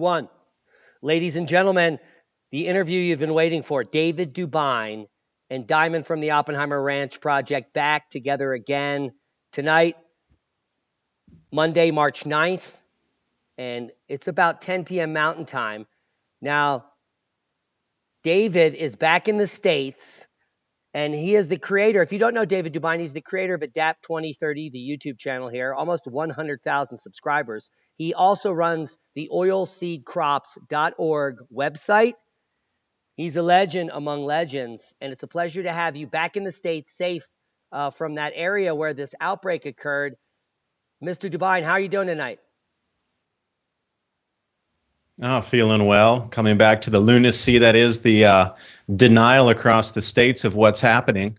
One, ladies and gentlemen, the interview you've been waiting for, David DuByne and Diamond from the Oppenheimer Ranch Project back together again tonight, Monday, March 9th, and it's about 10 p.m. Mountain Time. Now, David is back in the States, and he is the creator. If you don't know David DuByne, he's the creator of Adapt 2030, the YouTube channel here, almost 100,000 subscribers. He also runs the oilseedcrops.org website. He's a legend among legends, and it's a pleasure to have you back in the States, safe from that area where this outbreak occurred. Mr. DuByne, how are you doing tonight? Oh, feeling well. Coming back to the lunacy that is the denial across the states of what's happening.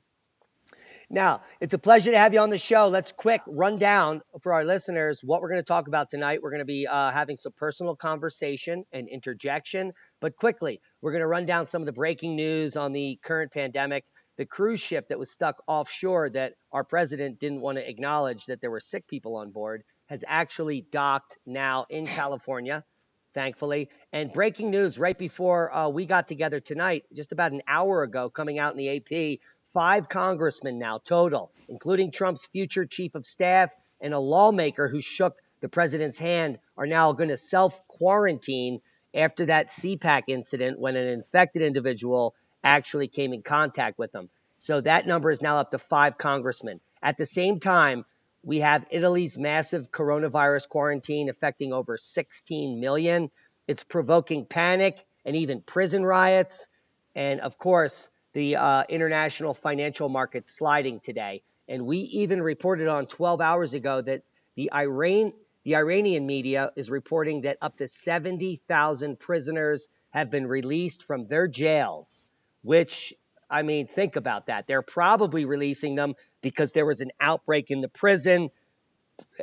Now, it's a pleasure to have you on the show. Let's quick run down for our listeners what we're going to talk about tonight. We're going to be having some personal conversation and interjection. But quickly, we're going to run down some of the breaking news on the current pandemic. The cruise ship that was stuck offshore that our president didn't want to acknowledge that there were sick people on board has actually docked now in California, thankfully. And breaking news right before we got together tonight, just about an hour ago, coming out in the AP, 5 congressmen now total, including Trump's future chief of staff and a lawmaker who shook the president's hand, are now going to self-quarantine after that CPAC incident when an infected individual actually came in contact with them. So that number is now up to 5 congressmen. At the same time, we have Italy's massive coronavirus quarantine affecting over 16 million. It's provoking panic and even prison riots. And of course, the international financial markets sliding today. And we even reported on 12 hours ago that the Iranian media is reporting that up to 70,000 prisoners have been released from their jails, which, I mean, think about that. They're probably releasing them because there was an outbreak in the prison.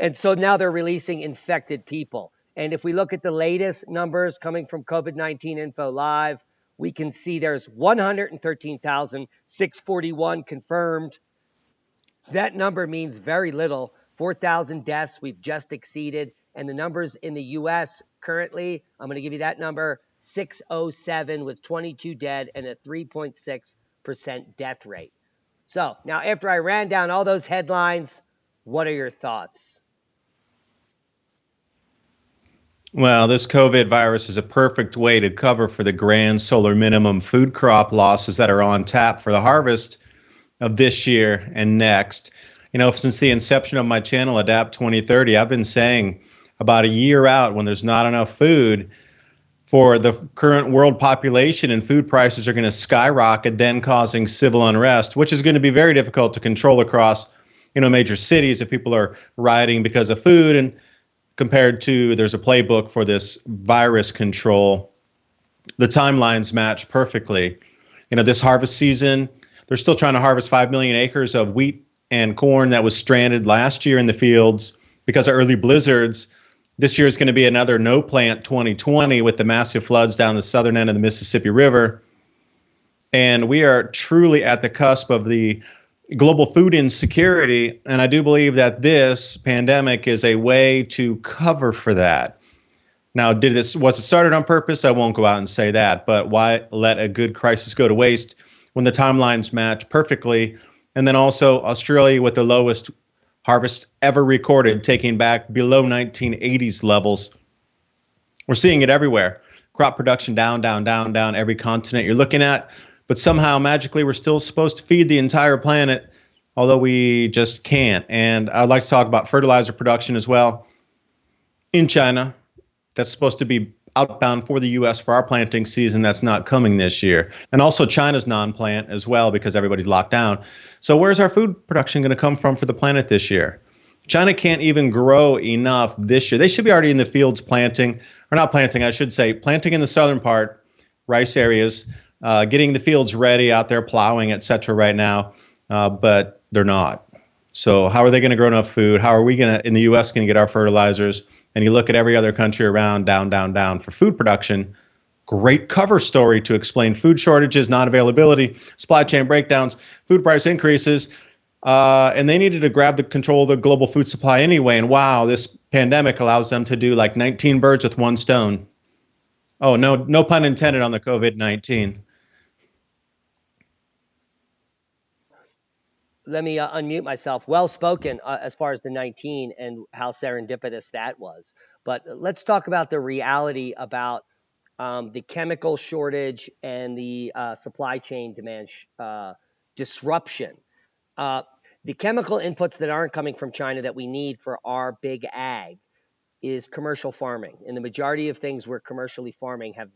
And so now they're releasing infected people. And if we look at the latest numbers coming from COVID-19 Info Live, we can see there's 113,641 confirmed. That number means very little. 4,000 deaths we've just exceeded. And the numbers in the U.S. currently, I'm going to give you that number, 607 with 22 dead and a 3.6% death rate. So now after I ran down all those headlines, what are your thoughts? Well, this COVID virus is a perfect way to cover for the grand solar minimum food crop losses that are on tap for the harvest of this year and next. You know, since the inception of my channel, Adapt 2030, I've been saying about a year out when there's not enough food for the current world population and food prices are going to skyrocket, then causing civil unrest, which is going to be very difficult to control across, major cities if people are rioting because of food. And compared to there's a playbook for this virus control, the timelines match perfectly. This harvest season, they're still trying to harvest 5 million acres of wheat and corn that was stranded last year in the fields because of early blizzards. This year is going to be another no plant 2020 with the massive floods down the southern end of the Mississippi River. And we are truly at the cusp of the global food insecurity. And I do believe that this pandemic is a way to cover for that. Now, was it started on purpose? I won't go out and say that, but why let a good crisis go to waste when the timelines match perfectly? And then also Australia with the lowest harvest ever recorded, taking back below 1980s levels. We're seeing it everywhere. Crop production down, every continent you're looking at. But somehow, magically, we're still supposed to feed the entire planet, although we just can't. And I'd like to talk about fertilizer production as well in China. That's supposed to be outbound for the U.S. for our planting season. That's not coming this year. And also China's non-plant as well because everybody's locked down. So where's our food production going to come from for the planet this year? China can't even grow enough this year. They should be already in the fields planting, or not planting, I should say, planting in the southern part, rice areas, getting the fields ready out there, plowing, et cetera, right now, but they're not. So how are they going to grow enough food? How are we going to, in the U.S., going to get our fertilizers? And you look at every other country around, down for food production. Great cover story to explain food shortages, non-availability, supply chain breakdowns, food price increases, and they needed to grab the control of the global food supply anyway. And wow, this pandemic allows them to do like 19 birds with one stone. Oh, no, no pun intended on the COVID-19. Let me unmute myself. Well spoken as far as the 19 and how serendipitous that was. But let's talk about the reality about the chemical shortage and the supply chain demand disruption. Uh, the chemical inputs that aren't coming from China that we need for our big ag is commercial farming, and the majority of things we're commercially farming have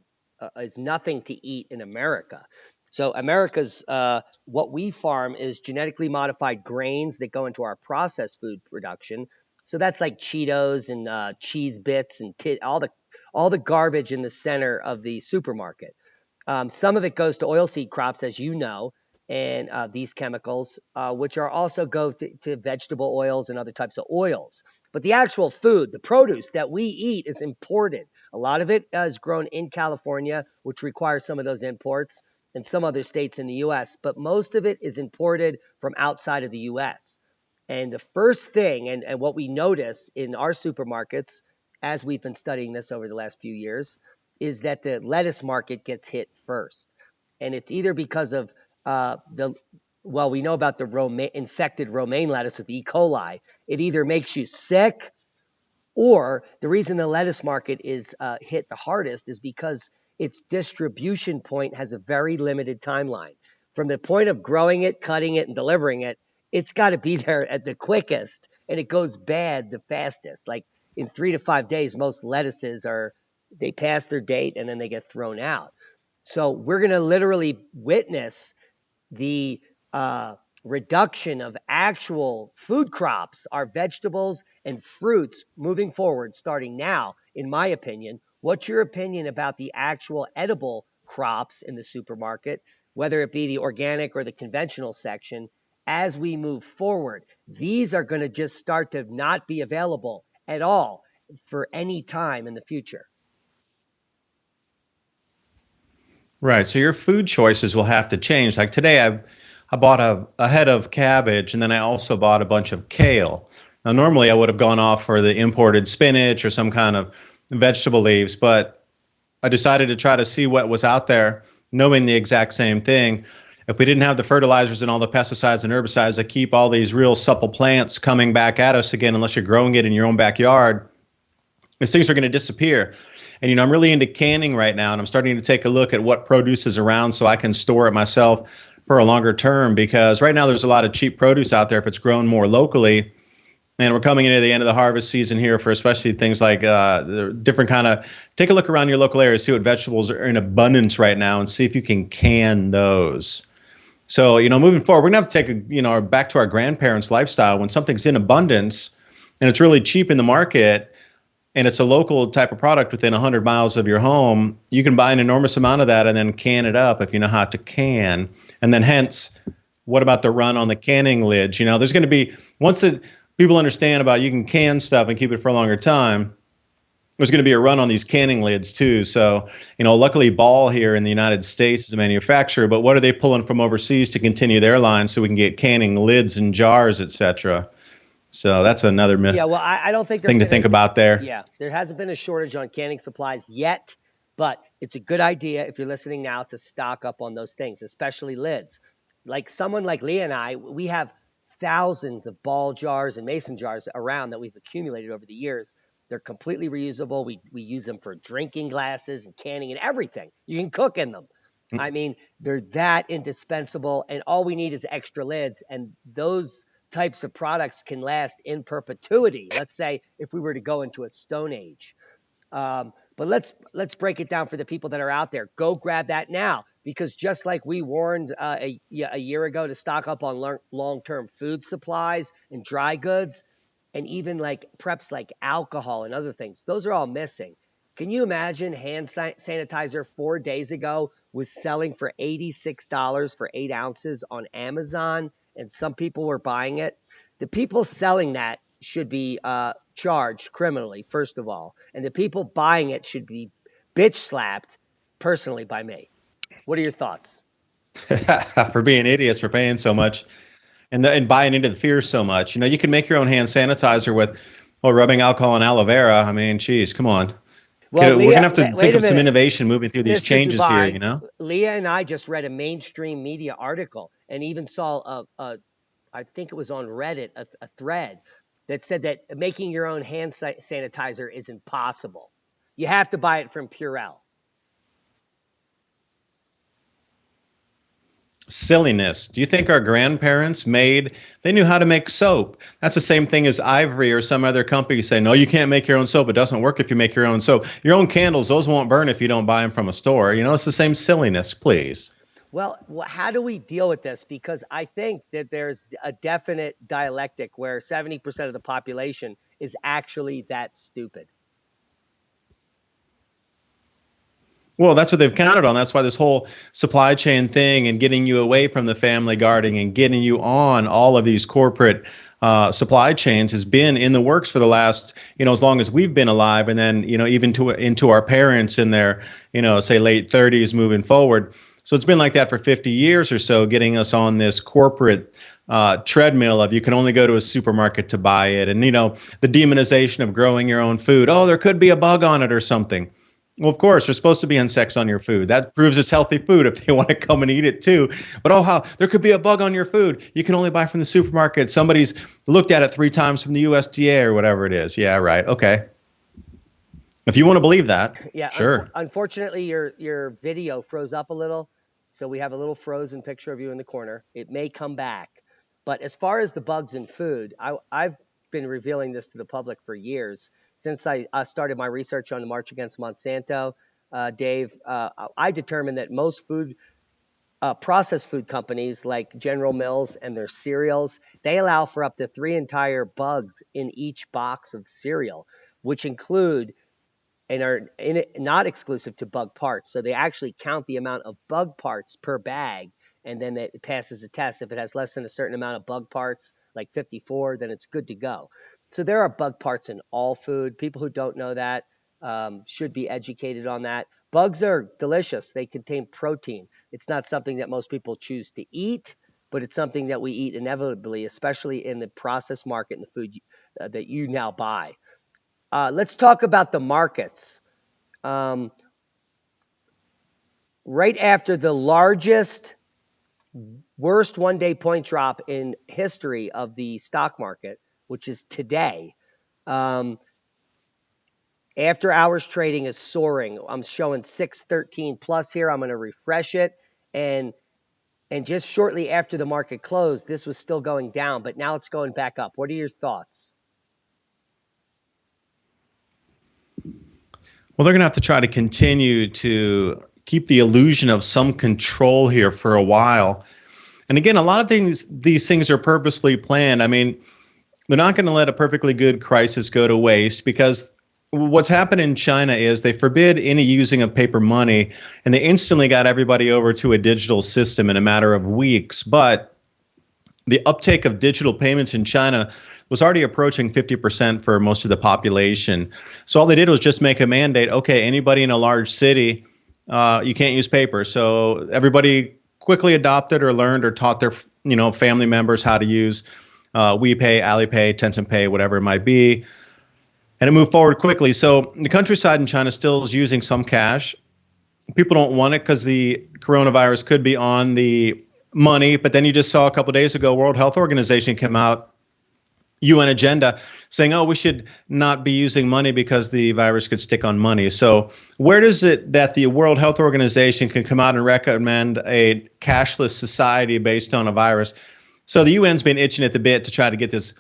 is nothing to eat in America. So America's what we farm is genetically modified grains that go into our processed food production. So that's like Cheetos and cheese bits and all the garbage in the center of the supermarket. Some of it goes to oilseed crops, as you know, and these chemicals, which are also go to vegetable oils and other types of oils. But the actual food, the produce that we eat, is imported. A lot of it is grown in California, which requires some of those imports, and some other states in the U.S. But most of it is imported from outside of the U.S. And the first thing, and what we notice in our supermarkets, as we've been studying this over the last few years, is that the lettuce market gets hit first. And it's either because of the well, we know about the infected romaine lettuce with E. coli. It either makes you sick, or the reason the lettuce market is hit the hardest is because its distribution point has a very limited timeline. From the point of growing it, cutting it, and delivering it, it's got to be there at the quickest, and it goes bad the fastest. Like in 3 to 5 days, most lettuces they pass their date and then they get thrown out. So we're going to literally witness the reduction of actual food crops, our vegetables and fruits moving forward, starting now, in my opinion. What's your opinion about the actual edible crops in the supermarket, whether it be the organic or the conventional section, as we move forward? These are going to just start to not be available at all for any time in the future. Right. So your food choices will have to change. Like today, I bought a head of cabbage, and then I also bought a bunch of kale. Now, normally I would have gone off for the imported spinach or some kind of vegetable leaves, but I decided to try to see what was out there, knowing the exact same thing. If we didn't have the fertilizers and all the pesticides and herbicides that keep all these real supple plants coming back at us again, unless you're growing it in your own backyard, these things are going to disappear. And, I'm really into canning right now, and I'm starting to take a look at what produce is around so I can store it myself for a longer term, because right now there's a lot of cheap produce out there if it's grown more locally. And we're coming into the end of the harvest season here for especially things like the different kind of, take a look around your local area, see what vegetables are in abundance right now, and see if you can can those. So, moving forward, we're going to have to take, back to our grandparents' lifestyle. When something's in abundance and it's really cheap in the market, and it's a local type of product within 100 miles of your home, you can buy an enormous amount of that and then can it up if you know how to can. And then hence, what about the run on the canning lids? There's going to be, once that people understand about you can can stuff and keep it for a longer time, there's going to be a run on these canning lids too. So, luckily Ball here in the United States is a manufacturer, but what are they pulling from overseas to continue their line so we can get canning lids and jars, etc.? So that's another myth. Yeah, well, I don't think thing to think about there. Yeah, there hasn't been a shortage on canning supplies yet, but it's a good idea if you're listening now to stock up on those things, especially lids. Like someone like Leah and I, we have thousands of Ball jars and mason jars around that we've accumulated over the years. They're completely reusable. We use them for drinking glasses and canning and everything. You can cook in them. I mean, they're that indispensable, and all we need is extra lids, and those types of products can last in perpetuity. Let's say if we were to go into a stone age. But let's break it down for the people that are out there. Go grab that now, because just like we warned a year ago to stock up on long-term food supplies and dry goods, and even like preps like alcohol and other things, those are all missing. Can you imagine hand sanitizer 4 days ago was selling for $86 for 8 ounces on Amazon, and some people were buying it? The people selling that should be charged criminally, first of all, and the people buying it should be bitch slapped personally by me. What are your thoughts? For being idiots, for paying so much and buying into the fear so much. You can make your own hand sanitizer with rubbing alcohol and aloe vera. I mean, geez, come on. Well, We're going to Leah, have to think wait a of some minute. innovation moving through these Mr. changes here, DuByne, you know? Leah and I just read a mainstream media article and even saw I think it was on Reddit, a thread that said that making your own hand sanitizer is impossible. You have to buy it from Purell. Silliness. Do you think our grandparents they knew how to make soap? That's the same thing as Ivory or some other company saying, no, you can't make your own soap. It doesn't work if you make your own soap. Your own candles, those won't burn if you don't buy them from a store. You know, it's the same silliness, please. Well, how do we deal with this? Because I think that there's a definite dialectic where 70% of the population is actually that stupid. Well, that's what they've counted on. That's why this whole supply chain thing and getting you away from the family guarding and getting you on all of these corporate supply chains has been in the works for the last, as long as we've been alive. And then, even into our parents in their, say late 30s moving forward. So it's been like that for 50 years or so, getting us on this corporate treadmill of you can only go to a supermarket to buy it. And, the demonization of growing your own food. Oh, there could be a bug on it or something. Well, of course, there's supposed to be insects on your food. That proves it's healthy food if they want to come and eat it too. But how there could be a bug on your food. You can only buy from the supermarket. Somebody's looked at it 3 times from the USDA or whatever it is. Yeah, right. Okay. If you want to believe that, yeah, sure. Unfortunately, your video froze up a little, so we have a little frozen picture of you in the corner. It may come back. But as far as the bugs in food, I've been revealing this to the public for years. Since I started my research on the March Against Monsanto, Dave, I determined that most processed food companies like General Mills and their cereals, they allow for up to 3 entire bugs in each box of cereal, which include and are not exclusive to bug parts. So they actually count the amount of bug parts per bag, and then it passes a test. If it has less than a certain amount of bug parts, like 54, then it's good to go. So there are bug parts in all food. People who don't know that should be educated on that. Bugs are delicious. They contain protein. It's not something that most people choose to eat, but it's something that we eat inevitably, especially in the processed market and the food that you now buy. Let's talk about the markets. Right after the largest, worst one-day point drop in history of the stock market, which is today, after hours trading is soaring. I'm showing 613 plus here. I'm going to refresh it. And just shortly after the market closed, this was still going down, but now it's going back up. What are your thoughts? Well, they're going to have to try to continue to keep the illusion of some control here for a while. And again, a lot of these things are purposely planned. I mean, they're not going to let a perfectly good crisis go to waste, because what's happened in China is they forbid any using of paper money, and they instantly got everybody over to a digital system in a matter of weeks. But the uptake of digital payments in China was already approaching 50% for most of the population. So all they did was just make a mandate. Okay, anybody in a large city, you can't use paper. So everybody quickly adopted or learned or taught their family members how to use WePay, Alipay, Tencent Pay, whatever it might be. And it moved forward quickly. So the countryside in China still is using some cash. People don't want it because the coronavirus could be on the money. But then you just saw a couple of days ago, World Health Organization came out, UN agenda, saying, oh, we should not be using money because the virus could stick on money. So where does it that the World Health Organization can come out and recommend a cashless society based on a virus? So the UN's been itching at the bit to try to get this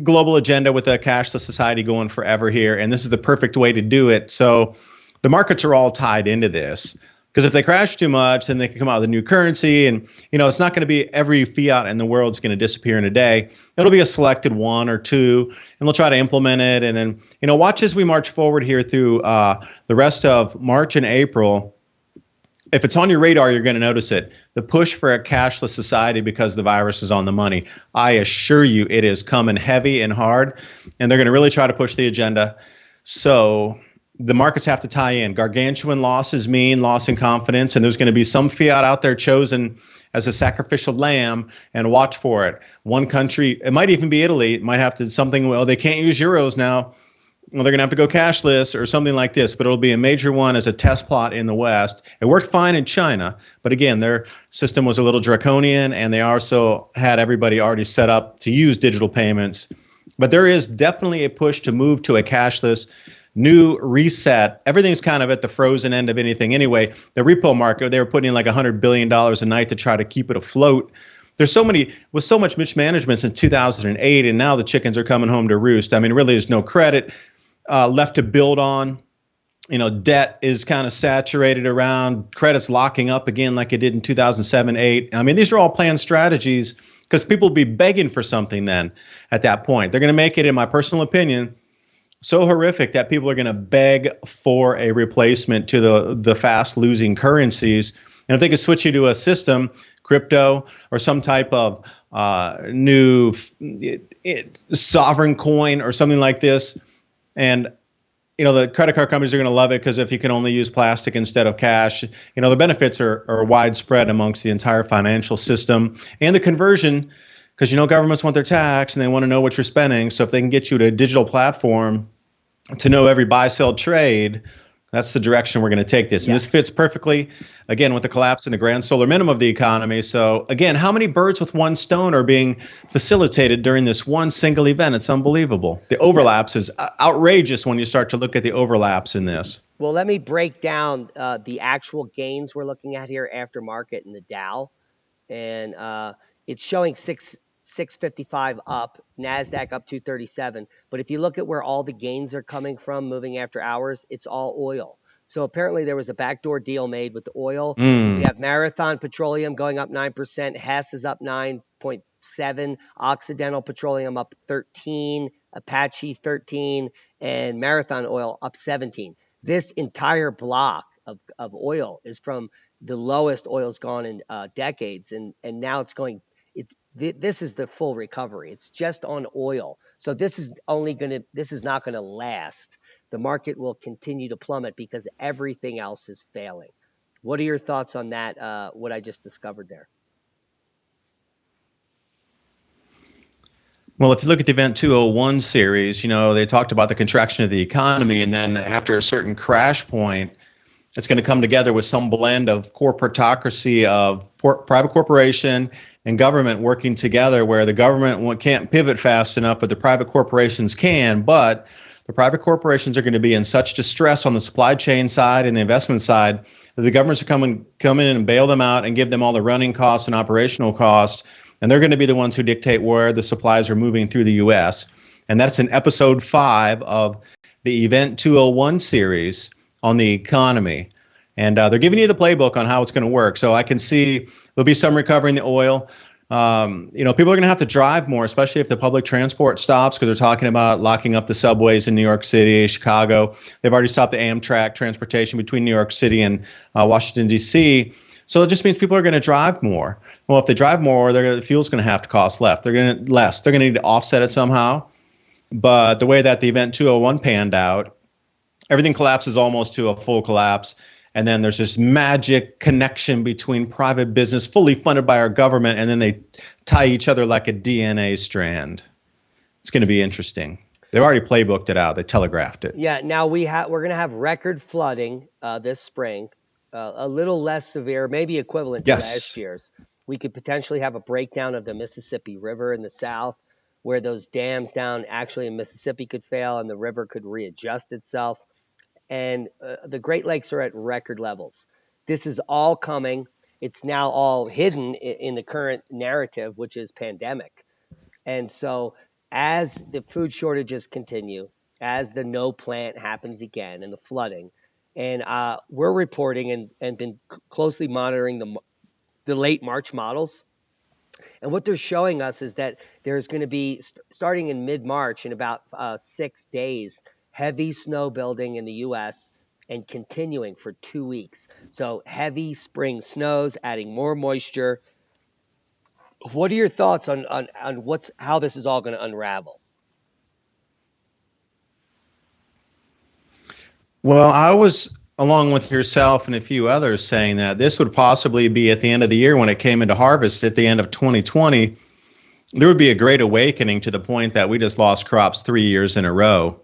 global agenda with a cashless society going forever here. And this is the perfect way to do it. So the markets are all tied into this. Because if they crash too much, then they can come out with a new currency. And, it's not going to be every fiat in the world is going to disappear in a day. It'll be a selected 1 or 2, and they'll try to implement it. And then, watch as we march forward here through the rest of March and April. If it's on your radar, you're going to notice it. The push for a cashless society because the virus is on the money. I assure you it is coming heavy and hard, and they're going to really try to push the agenda. So the markets have to tie in. Gargantuan losses mean loss in confidence, and there's going to be some fiat out there chosen as a sacrificial lamb, and watch for it. One country, it might even be Italy, it might have to something, well, they can't use euros now. well, they're going to have to go cashless or something like this, but it'll be a major one as a test plot in the West. It worked fine in China, but again, their system was a little draconian, and they also had everybody already set up to use digital payments. But there is definitely a push to move to a cashless new reset. Everything's kind of at the frozen end of anything anyway. The repo market, they were putting in like $100 billion a night to try to keep it afloat. There's so much mismanagement since 2008, and now the chickens are coming home to roost. I mean, really, there's no credit left to build on. Debt is kind of saturated around, credit's locking up again like it did in 2007, 8. I mean, these are all planned strategies because people will be begging for something then at that point. They're going to make it, in my personal opinion, so horrific that people are going to beg for a replacement to the fast losing currencies. And if they could switch you to a system, crypto or some type of new sovereign coin or something like this, and the credit card companies are going to love it because if you can only use plastic instead of cash, the benefits are widespread amongst the entire financial system. And the conversion, because governments want their tax and they want to know what you're spending. So if they can get you to a digital platform to know every buy, sell, trade, that's the direction we're going to take this. And this fits perfectly, again, with the collapse in the grand solar minimum of the economy. So again, how many birds with one stone are being facilitated during this one single event? It's unbelievable. The overlaps is outrageous when you start to look at the overlaps in this. Well, let me break down the actual gains we're looking at here after market in the Dow. And it's showing 655 up, NASDAQ up 237. But if you look at where all the gains are coming from moving after hours, it's all oil. So apparently there was a backdoor deal made with the oil. We have Marathon Petroleum going up 9%. Hess is up 9.7. Occidental Petroleum up 13. Apache 13. And Marathon Oil up 17. This entire block of oil is from the lowest oil's gone in decades. And now it's going... This is the full recovery. It's just on oil. So this is not going to last. The market will continue to plummet because everything else is failing. What are your thoughts on that, what I just discovered there? Well, if you look at the Event 201 series, they talked about the contraction of the economy, and then after a certain crash point, it's going to come together with some blend of corporatocracy of private corporation and government working together, where the government can't pivot fast enough, but the private corporations can. But the private corporations are going to be in such distress on the supply chain side and the investment side that the governments are come in and bail them out and give them all the running costs and operational costs. And they're going to be the ones who dictate where the supplies are moving through the U.S. And that's in episode 5 of the Event 201 series on the economy. And they're giving you the playbook on how it's going to work. So I can see there'll be some recovery in the oil. People are going to have to drive more, especially if the public transport stops, because they're talking about locking up the subways in New York City, Chicago. They've already stopped the Amtrak transportation between New York City and Washington, D.C. So it just means people are going to drive more. Well, if they drive more, the fuel's going to have to cost less. They're going to need to offset it somehow. But the way that the Event 201 panned out, everything collapses almost to a full collapse. And then there's this magic connection between private business, fully funded by our government, and then they tie each other like a DNA strand. It's going to be interesting. They've already playbooked it out. They telegraphed it. Yeah, now we're going to have record flooding this spring, a little less severe, maybe equivalent to last year's. We could potentially have a breakdown of the Mississippi River in the south, where those dams down actually in Mississippi could fail and the river could readjust itself. And the Great Lakes are at record levels. This is all coming. It's now all hidden in the current narrative, which is pandemic. And so as the food shortages continue, as the no plant happens again and the flooding, and we're reporting and been closely monitoring the late March models. And what they're showing us is that there's going to be, starting in mid-March, in about 6 days, heavy snow building in the U.S. and continuing for 2 weeks. So heavy spring snows, adding more moisture. What are your thoughts on how this is all going to unravel? Well, I was, along with yourself and a few others, saying that this would possibly be at the end of the year when it came into harvest at the end of 2020. There would be a great awakening to the point that we just lost crops 3 years in a row.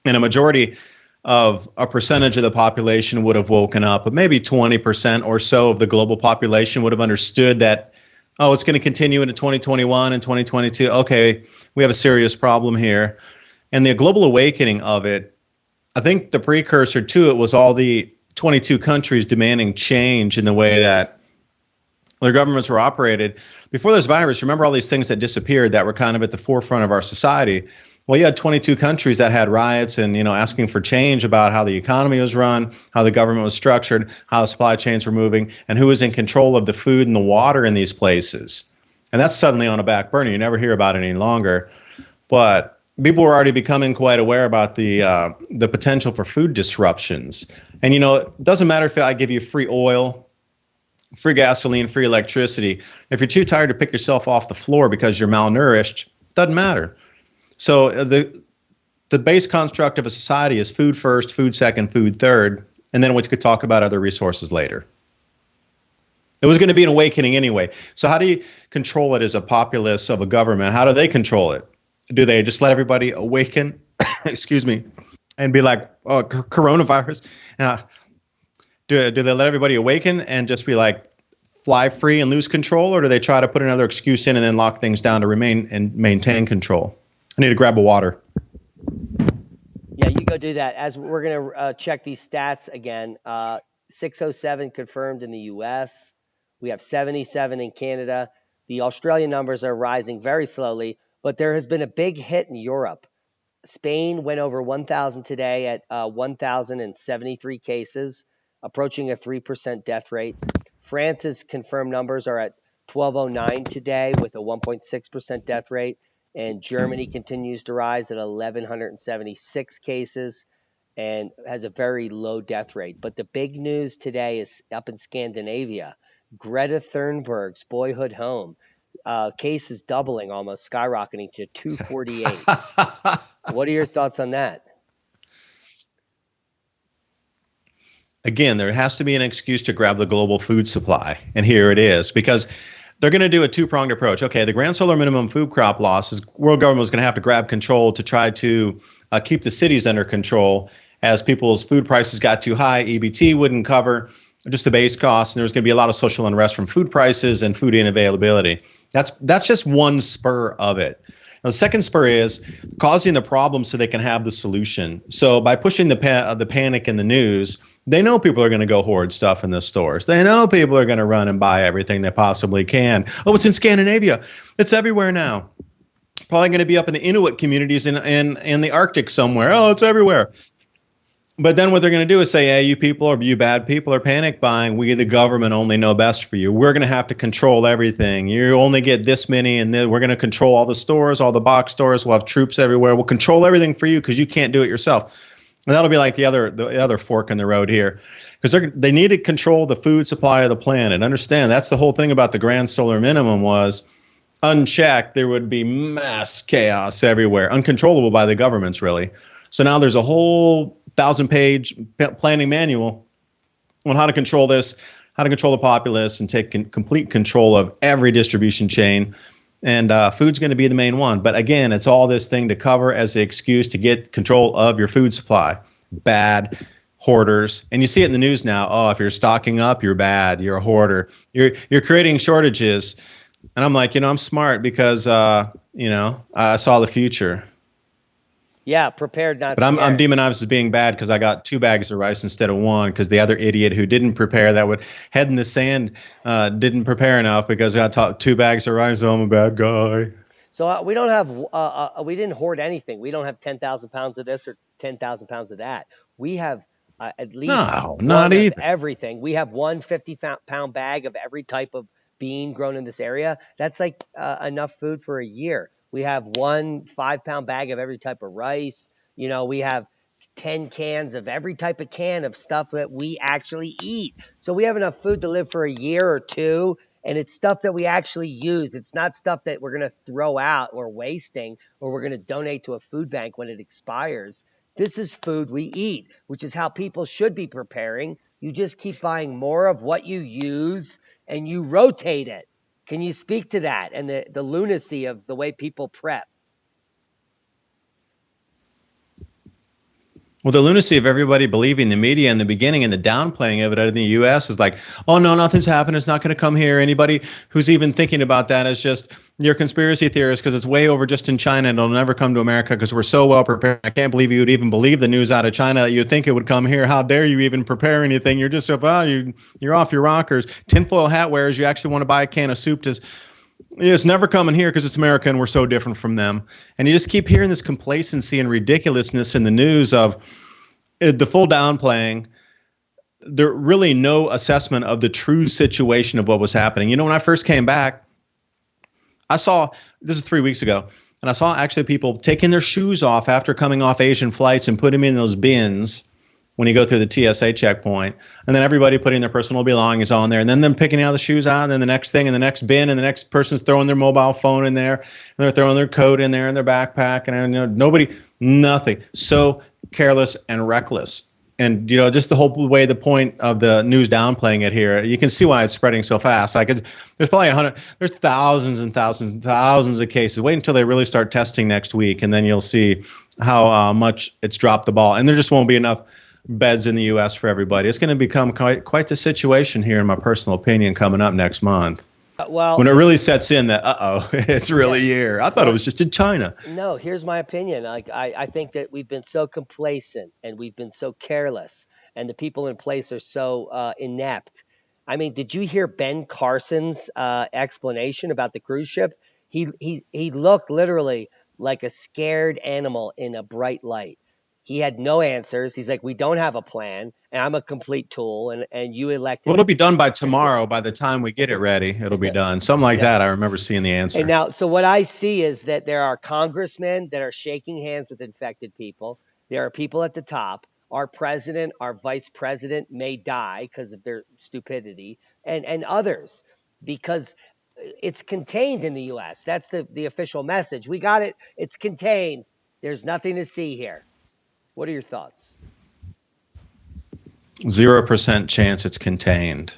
And a majority of a percentage of the population would have woken up, but maybe 20% or so of the global population would have understood that, oh, it's going to continue into 2021 and 2022. Okay, we have a serious problem here. And the global awakening of it, I think the precursor to it was all the 22 countries demanding change in the way that their governments were operated. Before this virus, remember all these things that disappeared that were kind of at the forefront of our society. Well, you had 22 countries that had riots and, asking for change about how the economy was run, how the government was structured, how the supply chains were moving, and who was in control of the food and the water in these places. And that's suddenly on a back burner. You never hear about it any longer. But people were already becoming quite aware about the potential for food disruptions. And, it doesn't matter if I give you free oil, free gasoline, free electricity. If you're too tired to pick yourself off the floor because you're malnourished, doesn't matter. So the base construct of a society is food first, food second, food third, and then we could talk about other resources later. It was going to be an awakening anyway. So how do you control it as a populace of a government? How do they control it? Do they just let everybody awaken, excuse me, and be like, oh, coronavirus? Do they let everybody awaken and just be like, fly free and lose control? Or do they try to put another excuse in and then lock things down to remain and maintain control? I need to grab a water. Yeah, you go do that. As we're going to check these stats again, 607 confirmed in the U.S. We have 77 in Canada. The Australian numbers are rising very slowly, but there has been a big hit in Europe. Spain went over 1,000 today at 1,073 cases, approaching a 3% death rate. France's confirmed numbers are at 1,209 today with a 1.6% death rate. And Germany continues to rise at 1,176 cases and has a very low death rate. But the big news today is up in Scandinavia. Greta Thunberg's boyhood home, cases doubling, almost skyrocketing to 248. What are your thoughts on that? Again, there has to be an excuse to grab the global food supply. And here it is, because they're going to do a two-pronged approach. Okay, the grand solar minimum food crop loss is world government is going to have to grab control to try to keep the cities under control. As people's food prices got too high, EBT wouldn't cover just the base costs, and there's going to be a lot of social unrest from food prices and food inavailability. That's just one spur of it. Now, the second spur is causing the problem so they can have the solution. So by pushing the panic in the news, they know people are going to go hoard stuff in the stores. They know people are going to run and buy everything they possibly can. Oh, it's in Scandinavia. It's everywhere now. Probably going to be up in the Inuit communities in the Arctic somewhere. Oh, it's everywhere. But then what they're going to do is say, hey, you people or you bad people are panic buying. We, the government, only know best for you. We're going to have to control everything. You only get this many, and then we're going to control all the stores, all the box stores. We'll have troops everywhere. We'll control everything for you because you can't do it yourself. And that'll be like the other fork in the road here, because they need to control the food supply of the planet. Understand, that's the whole thing about the grand solar minimum was unchecked, there would be mass chaos everywhere, uncontrollable by the governments, really. So now there's a whole 1,000-page planning manual on how to control this, how to control the populace, and take complete control of every distribution chain. And food's going to be the main one. But again, it's all this thing to cover as the excuse to get control of your food supply. Bad hoarders. And you see it in the news now. Oh, if you're stocking up, you're bad. You're a hoarder. You're creating shortages. And I'm like, I'm smart because, I saw the future. Yeah, prepared, not But I'm scared. demonized as being bad because I got 2 bags of rice instead of 1, because the other idiot who didn't prepare, that would head in the sand, didn't prepare enough because I got 2 bags of rice. So I'm a bad guy. So we don't have, we didn't hoard anything. We don't have 10,000 pounds of this or 10,000 pounds of that. We have at least No, one not of either. everything. We have one 50-pound bag of every type of bean grown in this area. That's like enough food for a year. We have one 5-pound bag of every type of rice. We have 10 cans of every type of can of stuff that we actually eat. So we have enough food to live for a year or two. And it's stuff that we actually use. It's not stuff that we're going to throw out or wasting, or we're going to donate to a food bank when it expires. This is food we eat, which is how people should be preparing. You just keep buying more of what you use and you rotate it. Can you speak to that and the lunacy of the way people prep? Well, the lunacy of everybody believing the media in the beginning and the downplaying of it out in the U.S. is like, oh, no, nothing's happened. It's not going to come here. Anybody who's even thinking about that is just your conspiracy theorist because it's way over just in China and it'll never come to America because we're so well prepared. I can't believe you would even believe the news out of China that you'd think it would come here. How dare you even prepare anything? You're just, you're off your rockers. Tinfoil hat wearers, you actually want to buy a can of soup to. It's never coming here because it's America and we're so different from them. And you just keep hearing this complacency and ridiculousness in the news of the full downplaying. There really no assessment of the true situation of what was happening. You know, when I first came back, I saw, this is 3 weeks ago, and I saw actually people taking their shoes off after coming off Asian flights and putting them in those bins when you go through the TSA checkpoint, and then everybody putting their personal belongings on there, and then them picking out the shoes out, and then the next thing in the next bin, and the next person's throwing their mobile phone in there, and they're throwing their coat in there and their backpack, and nothing. So careless and reckless. And, just the whole way, the point of the news downplaying it here, you can see why it's spreading so fast. Like there's probably there's thousands and thousands and thousands of cases. Wait until they really start testing next week, and then you'll see how much it's dropped the ball. And there just won't be enough beds in the U.S. for everybody. It's going to become quite the situation here, in my personal opinion, coming up next month. Well, when it really sets in that, it's really here. I thought it was just in China. No, here's my opinion. I think that we've been so complacent and we've been so careless, and the people in place are so inept. I mean, did you hear Ben Carson's explanation about the cruise ship? He looked literally like a scared animal in a bright light. He had no answers. He's like, we don't have a plan, and I'm a complete tool, and you elected. Well, it'll be done by tomorrow. By the time we get it ready, it'll be done. Something like that. I remember seeing the answer. And now, so what I see is that there are congressmen that are shaking hands with infected people. There are people at the top. Our president, our vice president may die because of their stupidity, and others, because it's contained in the U.S. That's the official message. We got it. It's contained. There's nothing to see here. What are your thoughts? 0% chance it's contained.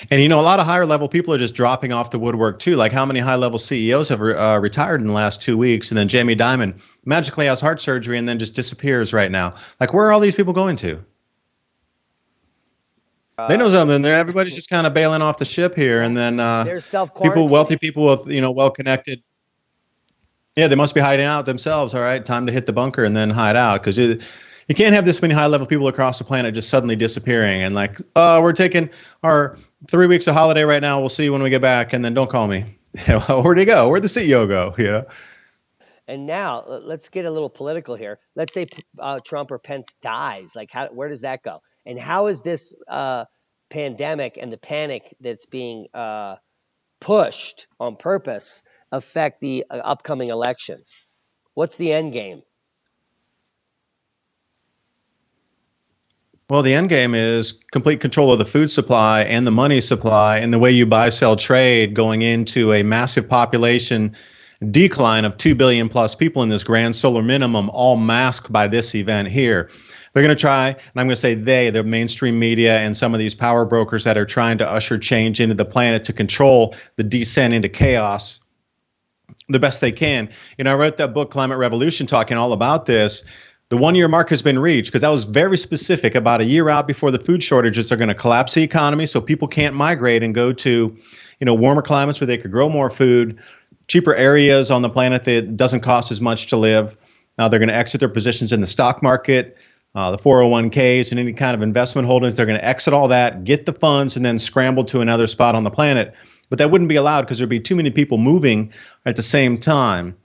And, a lot of higher level people are just dropping off the woodwork, too. Like how many high level CEOs have retired in the last 2 weeks? And then Jamie Dimon magically has heart surgery and then just disappears right now. Like, where are all these people going to? They know something. Everybody's just kind of bailing off the ship here. And then wealthy people with, well-connected. Yeah, they must be hiding out themselves. All right, time to hit the bunker and then hide out, because you can't have this many high-level people across the planet just suddenly disappearing and like, oh, we're taking our 3 weeks of holiday right now. We'll see you when we get back, and then don't call me. Where'd he go? Where'd the CEO go? And now let's get a little political here. Let's say Trump or Pence dies. Like, where does that go? And how is this pandemic and the panic that's being pushed on purpose affect the upcoming election? What's the end game? Well, the end game is complete control of the food supply and the money supply and the way you buy, sell, trade, going into a massive population decline of 2 billion plus people in this grand solar minimum, all masked by this event here. They're going to try, and I'm going to say the mainstream media and some of these power brokers that are trying to usher change into the planet to control the descent into chaos the best they can. I wrote that book, Climate Revolution, talking all about this. The 1 year mark has been reached because that was very specific. About a year out before the food shortages are going to collapse the economy, so people can't migrate and go to, warmer climates where they could grow more food, cheaper areas on the planet that doesn't cost as much to live. Now they're going to exit their positions in the stock market, the 401ks, and any kind of investment holdings. They're going to exit all that, get the funds, and then scramble to another spot on the planet. But that wouldn't be allowed because there'd be too many people moving at the same time.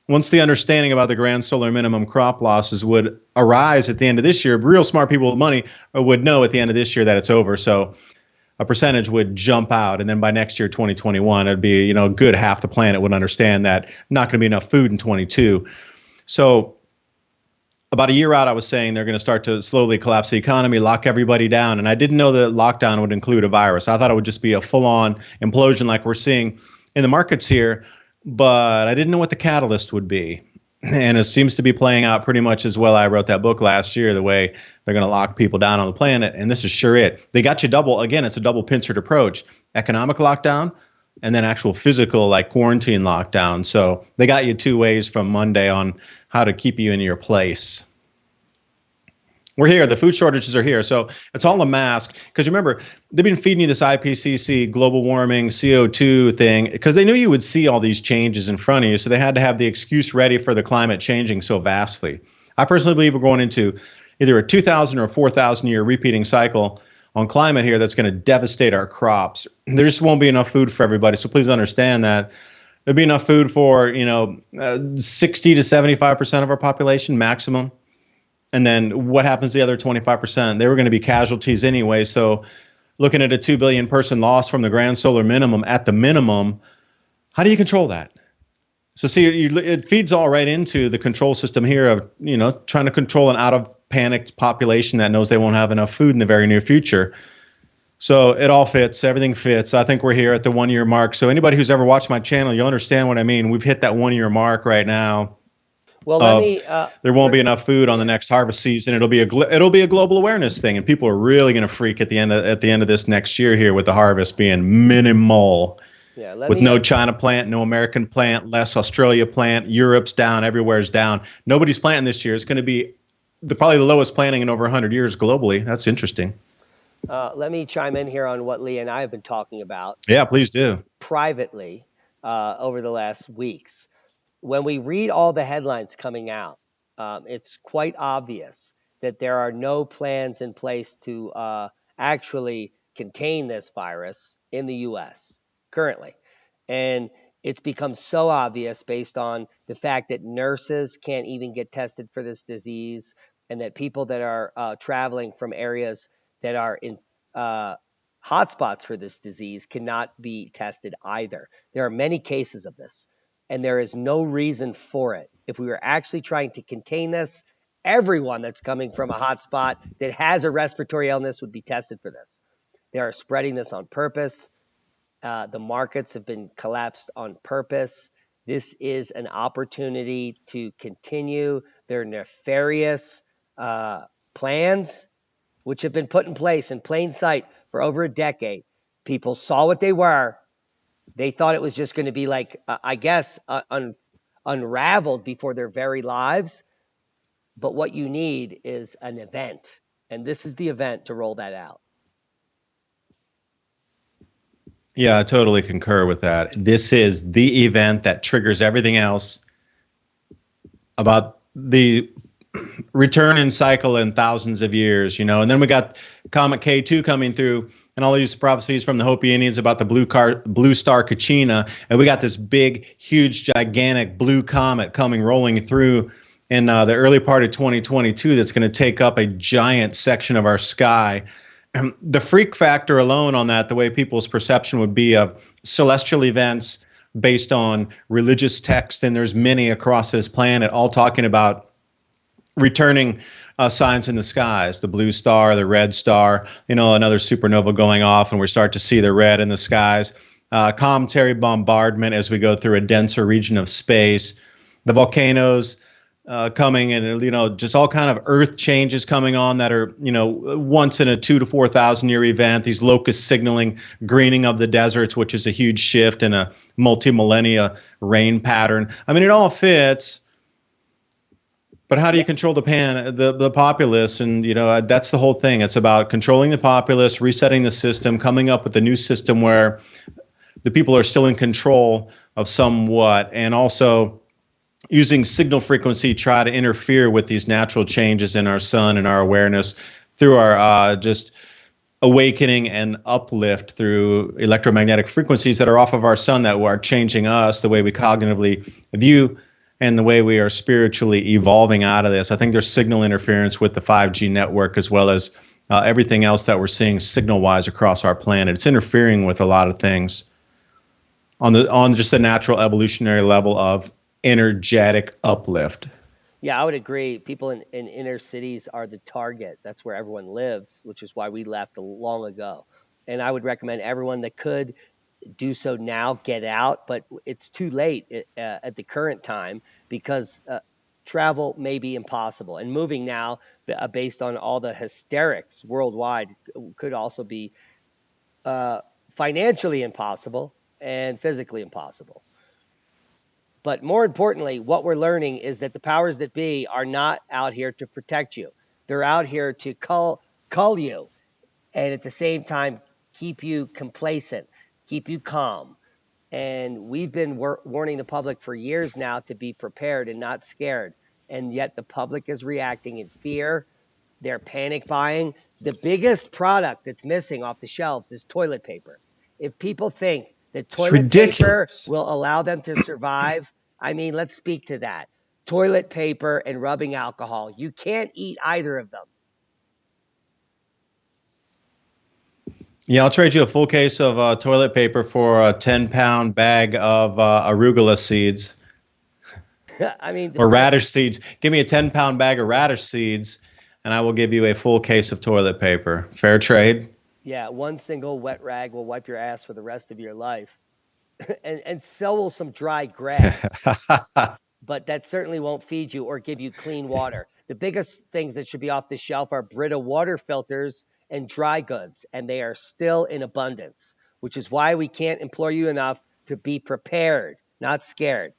Once the understanding about the grand solar minimum crop losses would arise at the end of this year, real smart people with money would know at the end of this year that it's over. So a percentage would jump out. And then by next year, 2021, it'd be, a good half the planet would understand that not going to be enough food in 22. So about a year out, I was saying they're going to start to slowly collapse the economy, lock everybody down. And I didn't know that lockdown would include a virus. I thought it would just be a full-on implosion like we're seeing in the markets here. But I didn't know what the catalyst would be. And it seems to be playing out pretty much as well. I wrote that book last year, the way they're going to lock people down on the planet. And this is sure it. They got you double. Again, it's a double pincered approach. Economic lockdown and then actual physical, like quarantine lockdown. So they got you two ways from Monday on how to keep you in your place. We're here. The food shortages are here. So it's all a mask. Because remember, they've been feeding you this IPCC global warming CO2 thing because they knew you would see all these changes in front of you. So they had to have the excuse ready for the climate changing so vastly. I personally believe we're going into either a 2,000 or a 4,000 year repeating cycle on climate here that's going to devastate our crops. There just won't be enough food for everybody. So please understand that there'll be enough food for, 60 to 75% of our population maximum. And then what happens to the other 25%? They were going to be casualties anyway. So looking at a 2 billion person loss from the grand solar minimum at the minimum, how do you control that? So see, it feeds all right into the control system here of, trying to control an out of panicked population that knows they won't have enough food in the very near future. So it all fits. Everything fits. I think we're here at the 1 year mark. So anybody who's ever watched my channel, you'll understand what I mean. We've hit that 1 year mark right now. Well, There won't be enough food on the next harvest season. It'll be a global awareness thing, and people are really going to freak at the end of this next year here with the harvest being minimal. Yeah, with no China plant, no American plant, less Australia plant, Europe's down, everywhere's down. Nobody's planting this year. It's going to be probably the lowest planting in over 100 years globally. That's interesting. Let me chime in here on what Lee and I have been talking about. Yeah, please do. Privately over the last weeks. When we read all the headlines coming out, it's quite obvious that there are no plans in place to actually contain this virus in the U.S. currently. And it's become so obvious based on the fact that nurses can't even get tested for this disease, and that people that are traveling from areas that are in hotspots for this disease cannot be tested either. There are many cases of this, and there is no reason for it. If we were actually trying to contain this, everyone that's coming from a hotspot that has a respiratory illness would be tested for this. They are spreading this on purpose. The markets have been collapsed on purpose. This is an opportunity to continue their nefarious plans, which have been put in place in plain sight for over a decade. People saw what they were. They thought it was just going to be like, unraveled before their very lives. But what you need is an event. And this is the event to roll that out. Yeah, I totally concur with that. This is the event that triggers everything else about the return in cycle in thousands of years, and then we got Comet K2 coming through and all these prophecies from the Hopi Indians about the blue star Kachina. And we got this big, huge, gigantic blue comet rolling through in the early part of 2022 that's going to take up a giant section of our sky. The freak factor alone on that, the way people's perception would be of celestial events based on religious texts, and there's many across this planet all talking about returning signs in the skies, the blue star, the red star, another supernova going off, and we start to see the red in the skies. Cometary bombardment as we go through a denser region of space, the volcanoes coming, and just all kind of earth changes coming on that are once in a 2,000 to 4,000 year event. These locust signaling greening of the deserts, which is a huge shift in a multi-millennia rain pattern. I mean, it all fits. But how do you control the populace? And that's the whole thing. It's about controlling the populace, resetting the system, coming up with a new system where the people are still in control of somewhat, and also using signal frequency try to interfere with these natural changes in our sun and our awareness through our just awakening and uplift through electromagnetic frequencies that are off of our sun that are changing us, the way we cognitively view and the way we are spiritually evolving out of this. I think there's signal interference with the 5G network, as well as everything else that we're seeing signal-wise across our planet. It's interfering with a lot of things on just the natural evolutionary level of energetic uplift. Yeah, I would agree. People in inner cities are the target. That's where everyone lives, which is why we left long ago. And I would recommend everyone that could do so now, get out, but it's too late at the current time, because travel may be impossible, and moving now based on all the hysterics worldwide could also be financially impossible and physically impossible. But more importantly, what we're learning is that the powers that be are not out here to protect you. They're out here to cull you, and at the same time keep you complacent, keep you calm. And we've been warning the public for years now to be prepared and not scared. And yet the public is reacting in fear. They're panic buying. The biggest product that's missing off the shelves is toilet paper. If people think that It's toilet paper ridiculous. will allow them to survive, I mean, let's speak to that. Toilet paper and rubbing alcohol. You can't eat either of them. Yeah, I'll trade you a full case of toilet paper for a 10-pound bag of arugula seeds I mean, or radish seeds. Give me a 10-pound bag of radish seeds, and I will give you a full case of toilet paper. Fair trade? yeah, one single wet rag will wipe your ass for the rest of your life. And so will some dry grass, but that certainly won't feed you or give you clean water. The biggest things that should be off the shelf are Brita water filters and dry goods, and they are still in abundance, which is why we can't implore you enough to be prepared, not scared.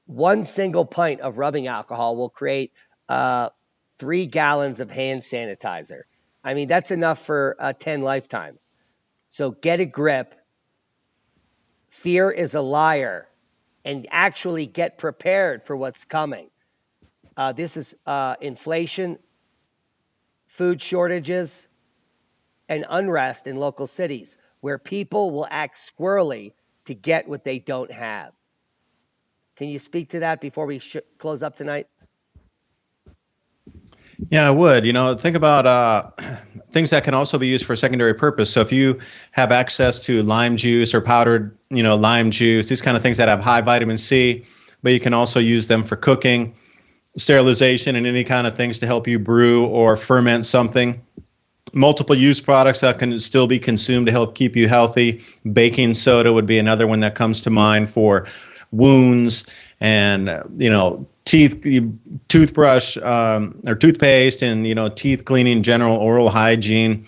One single pint of rubbing alcohol will create 3 gallons of hand sanitizer. I mean, that's enough for 10 lifetimes. So get a grip. Fear is a liar, and actually get prepared for what's coming. This is inflation, food shortages, and unrest in local cities where people will act squirrely to get what they don't have. Can you speak to that before we close up tonight? Yeah, I would. Think about things that can also be used for a secondary purpose. So if you have access to lime juice or powdered, lime juice, these kind of things that have high vitamin C, but you can also use them for cooking, sterilization, and any kind of things to help you brew or ferment something. Multiple use products that can still be consumed to help keep you healthy. Baking soda would be another one that comes to mind for wounds and, teeth, toothbrush or toothpaste and, teeth cleaning, general oral hygiene.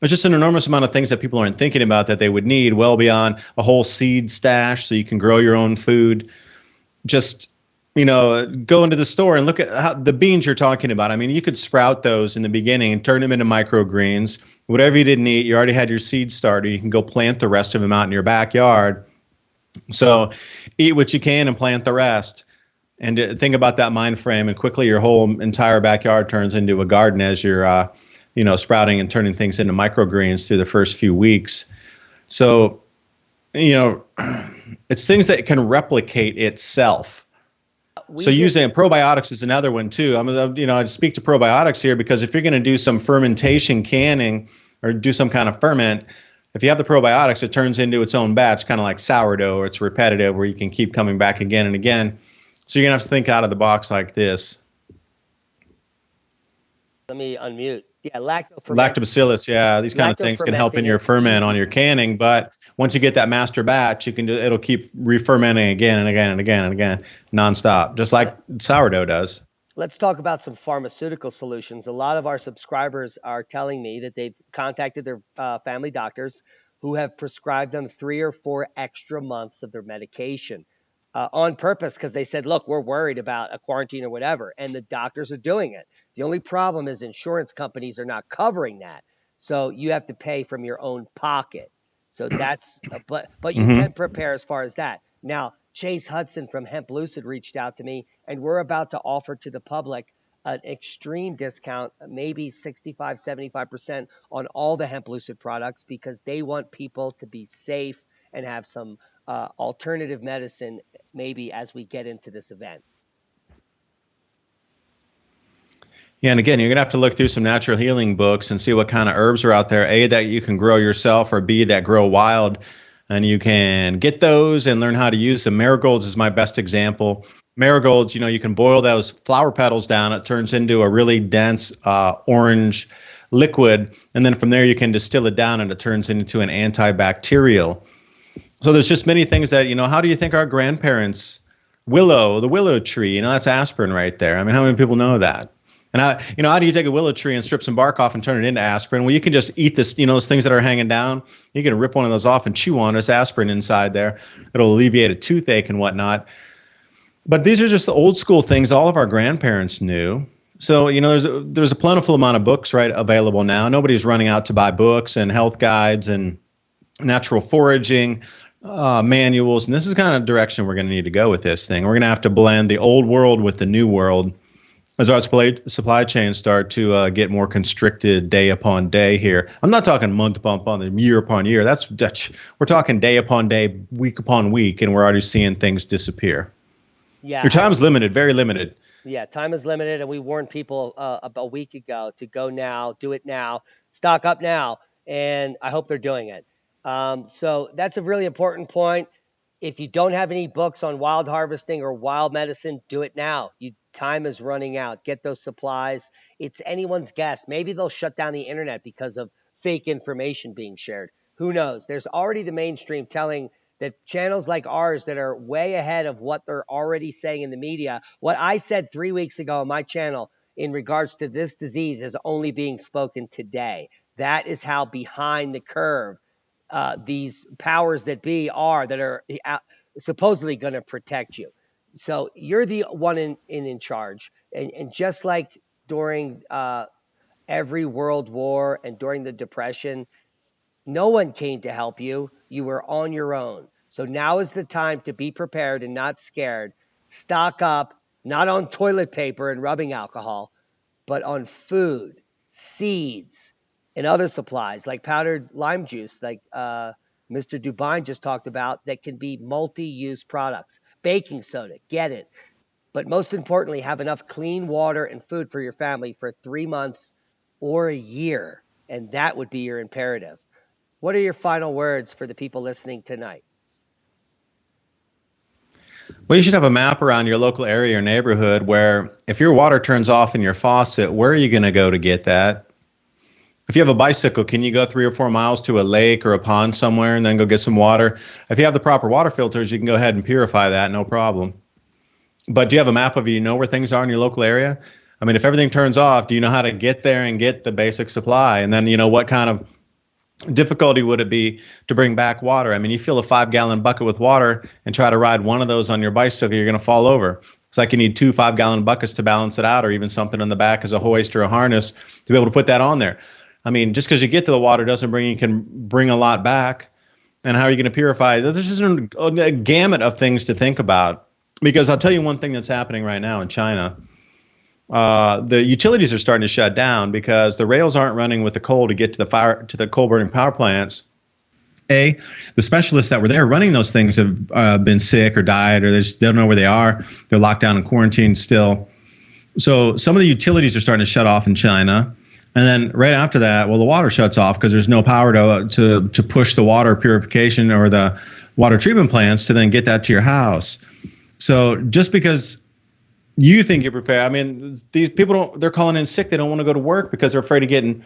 There's just an enormous amount of things that people aren't thinking about that they would need, well beyond a whole seed stash so you can grow your own food. Just, go into the store and look at how the beans you're talking about. I mean, you could sprout those in the beginning and turn them into microgreens. Whatever you didn't eat, you already had your seed starter. You can go plant the rest of them out in your backyard. So eat what you can and plant the rest. And think about that mind frame, and quickly your whole entire backyard turns into a garden as you're, sprouting and turning things into microgreens through the first few weeks. So, it's things that can replicate itself. So using probiotics is another one too. I speak to probiotics here because if you're going to do some fermentation canning or do some kind of ferment, if you have the probiotics, it turns into its own batch, kind of like sourdough, or it's repetitive where you can keep coming back again and again. So you're going to have to think out of the box like this. Let me unmute. Yeah, lactobacillus. Yeah, these kind of things can help in your ferment on your canning. But once you get that master batch, it'll keep re-fermenting again and again and again and again, nonstop, just like sourdough does. Let's talk about some pharmaceutical solutions. A lot of our subscribers are telling me that they've contacted their family doctors who have prescribed them 3 or 4 extra months of their medication on purpose because they said, look, we're worried about a quarantine or whatever, and the doctors are doing it. The only problem is insurance companies are not covering that. So you have to pay from your own pocket. So that's, but you can prepare as far as that. Now, Chase Hudson from Hemp Lucid reached out to me, and we're about to offer to the public an extreme discount, maybe 65, 75% on all the Hemp Lucid products because they want people to be safe and have some alternative medicine maybe as we get into this event. Yeah, and again, you're going to have to look through some natural healing books and see what kind of herbs are out there, A, that you can grow yourself, or B, that grow wild. And you can get those and learn how to use them. Marigolds is my best example. Marigolds, you can boil those flower petals down. It turns into a really dense orange liquid. And then from there, you can distill it down and it turns into an antibacterial. So there's just many things that, how do you think our grandparents, the willow tree, that's aspirin right there. I mean, how many people know that? And how do you take a willow tree and strip some bark off and turn it into aspirin? Well, you can just eat this, those things that are hanging down. You can rip one of those off and chew on. There's aspirin inside there. It'll alleviate a toothache and whatnot. But these are just the old school things all of our grandparents knew. So, there's a plentiful amount of books right available now. Nobody's running out to buy books and health guides and natural foraging manuals. And this is kind of the direction we're going to need to go with this thing. We're going to have to blend the old world with the new world as our supply chains start to get more constricted day upon day here. I'm not talking month upon month, year upon year. That's Dutch. We're talking day upon day, week upon week, and we're already seeing things disappear. Yeah, Your time's limited, very limited. yeah, time is limited, and we warned people about a week ago to go now, do it now, stock up now, and I hope they're doing it. So that's a really important point. If you don't have any books on wild harvesting or wild medicine, do it now. Time is running out. Get those supplies. It's anyone's guess. Maybe they'll shut down the internet because of fake information being shared. Who knows? There's already the mainstream telling that channels like ours that are way ahead of what they're already saying in the media. What I said 3 weeks ago on my channel in regards to this disease is only being spoken today. That is how behind the curve these powers that be are that are supposedly going to protect you. So you're the one in charge. And just like during every world war and during the Depression, no one came to help you. You were on your own. So now is the time to be prepared and not scared. Stock up, not on toilet paper and rubbing alcohol, but on food, seeds, and other supplies like powdered lime juice, like Mr. DuByne just talked about, that can be multi-use products. Baking soda, get it. But most importantly, have enough clean water and food for your family for 3 months or a year. And that would be your imperative. What are your final words for the people listening tonight? Well, you should have a map around your local area or neighborhood where if your water turns off in your faucet, where are you going to go to get that? If you have a bicycle, can you go 3 or 4 miles to a lake or a pond somewhere and then go get some water? If you have the proper water filters, you can go ahead and purify that, no problem. But do you have a map of, where things are in your local area? I mean, if everything turns off, do you know how to get there and get the basic supply? And then, what kind of difficulty would it be to bring back water? I mean, you fill a 5-gallon bucket with water and try to ride one of those on your bicycle, you're going to fall over. It's like you need 2 5-gallon buckets to balance it out, or even something on the back as a hoist or a harness to be able to put that on there. I mean, just because you get to the water doesn't mean you can bring a lot back. And how are you going to purify? There's just a gamut of things to think about. Because I'll tell you one thing that's happening right now in China. The utilities are starting to shut down because the rails aren't running with the coal to get to the coal burning power plants. The specialists that were there running those things have been sick or died, or they just don't know where they are. They're locked down and quarantined still. So some of the utilities are starting to shut off in China. And then right after that, well, the water shuts off because there's no power to push the water purification or the water treatment plants to then get that to your house. So just because you think you're prepared, I mean, these people they're calling in sick. They don't want to go to work because they're afraid of getting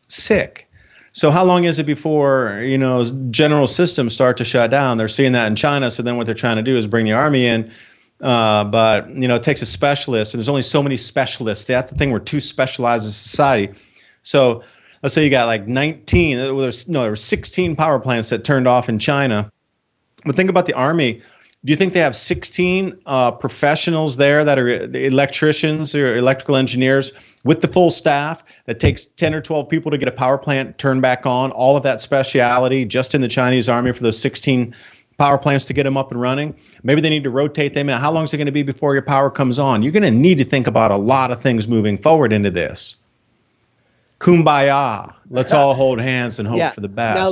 sick. So how long is it before, general systems start to shut down? They're seeing that in China. So then what they're trying to do is bring the army in. But, it takes a specialist, and there's only so many specialists. That's the thing. We're too specialized as a society. So let's say you got like 19, there were 16 power plants that turned off in China. But think about the army. Do you think they have 16 professionals there that are electricians or electrical engineers with the full staff that takes 10 or 12 people to get a power plant turned back on, all of that speciality just in the Chinese army for those 16 power plants to get them up and running? Maybe they need to rotate them in. How long is it going to be before your power comes on? You're going to need to think about a lot of things moving forward into this. Kumbaya. Let's all hold hands and hope for the best. Now